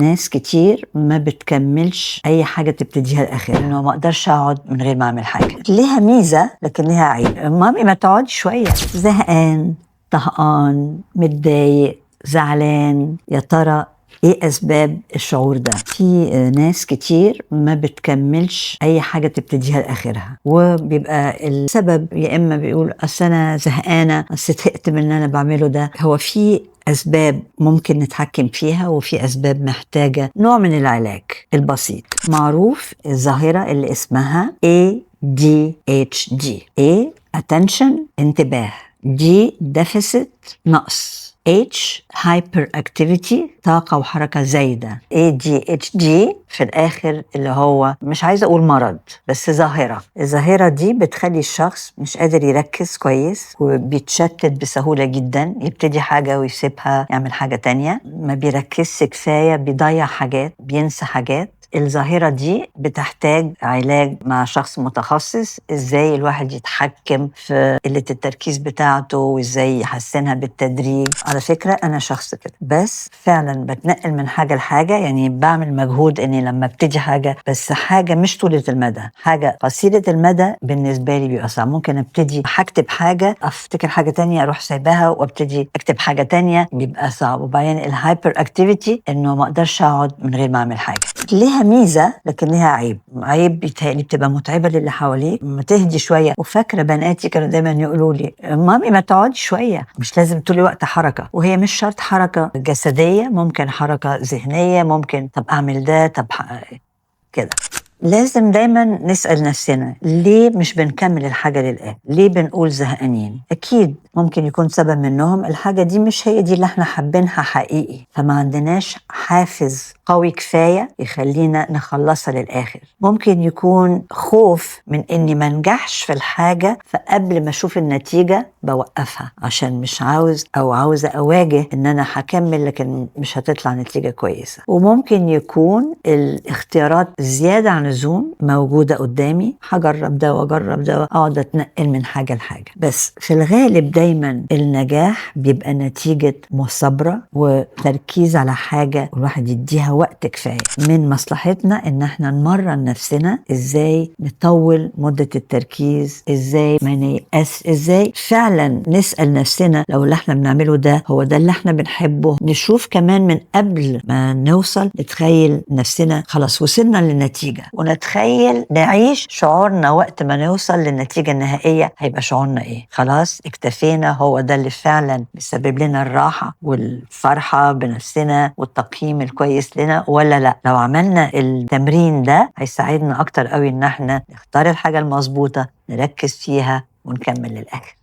ناس كتير ما بتكملش اي حاجه تبتديها الاخر، انه ما اقدرش اقعد من غير ما اعمل حاجه. ليها ميزه لكن ليها عيب. مامي ما تقعدي شويه، زهقان، طهقان، متضايق، زعلان، يا ترى ايه اسباب الشعور ده؟ في ناس كتير ما بتكملش اي حاجه تبتديها لاخرها، وبيبقى السبب يا اما بيقول اصل انا زهقانه، اصل زهقت من اللي انا بعمله ده. هو في أسباب ممكن نتحكم فيها، وفي أسباب محتاجة نوع من العلاج البسيط. معروف الظاهرة اللي اسمها ADHD. A attention انتباه، D deficit نقص، H hyperactivity طاقة وحركة زايدة. ADHD في الآخر اللي هو مش عايزة أقول مرض بس ظاهرة. الظاهرة دي بتخلي الشخص مش قادر يركز كويس، وبيتشتت بسهولة جدا، يبتدي حاجة ويسيبها يعمل حاجة تانية، ما بيركزش كفاية، بيضيع حاجات، بينسى حاجات. الظاهرة دي بتحتاج علاج مع شخص متخصص، ازاي الواحد يتحكم في قلة التركيز بتاعته وازاي يحسنها بالتدريج. على فكرة انا شخص كده، بس فعلا بتنقل من حاجة لحاجة، يعني بعمل مجهود اني لما ابتدي حاجة، بس حاجة مش طولة المدى، حاجة قصيرة المدى بالنسبة لي بيبقى صعب. ممكن ابتدي هكتب حاجة، افتكر حاجة تانية، اروح سايباها وابتدي اكتب حاجة تانية، بيبقى صعب. وبعدين الهايبر اكتيفيتي انه ما اقدرش اقعد من غير ما اعمل حاجة. ليها ميزة لكن ليها عيب. عيب بيتهيألي بتبقى متعبة للي حواليه، ما تهدي شوية. وفاكرة بناتي كانوا دايما يقولوا لي مامي ما تقعدي شوية، مش لازم طول الوقت حركة. وهي مش شرط حركة جسدية، ممكن حركة ذهنية، ممكن طب أعمل ده، طب كده. لازم دايما نسأل نفسنا ليه مش بنكمل الحاجة للآخر؟ ليه بنقول زهقانين؟ أكيد ممكن يكون سبب منهم الحاجة دي مش هي دي اللي احنا حابينها حقيقي، فما عندناش حافز قوي كفاية يخلينا نخلصها للآخر. ممكن يكون خوف من إني ما نجحش في الحاجة، فقبل ما أشوف النتيجة بوقفها عشان مش عاوز أو عاوزة أواجه إن أنا هكمل لكن مش هتطلع نتيجة كويسة. وممكن يكون الاختيارات زيادة عن اللزوم موجودة قدامي، هجرب ده واجرب ده، اقعد اتنقل من حاجة لحاجة. بس في الغالب دايما النجاح بيبقى نتيجة مثابرة وتركيز على حاجة والواحد يديها وقت كفاية. من مصلحتنا ان احنا نمرن نفسنا ازاي نطول مدة التركيز، ازاي ما نيأس، ازاي فعلا نسأل نفسنا لو اللي احنا بنعمله ده هو ده اللي احنا بنحبه. نشوف كمان من قبل ما نوصل، نتخيل نفسنا خلاص وصلنا للنتيجة، ونتخيل نعيش شعورنا وقت ما نوصل للنتيجة النهائية هيبقى شعورنا ايه. خلاص اكتفينا، هو ده اللي فعلا بيسبب لنا الراحة والفرحة بنفسنا والتقييم الكويس لنا، ولا لا؟ لو عملنا التمرين ده هيساعدنا اكتر قوي ان احنا نختار الحاجة المظبوطة، نركز فيها ونكمل للآخر.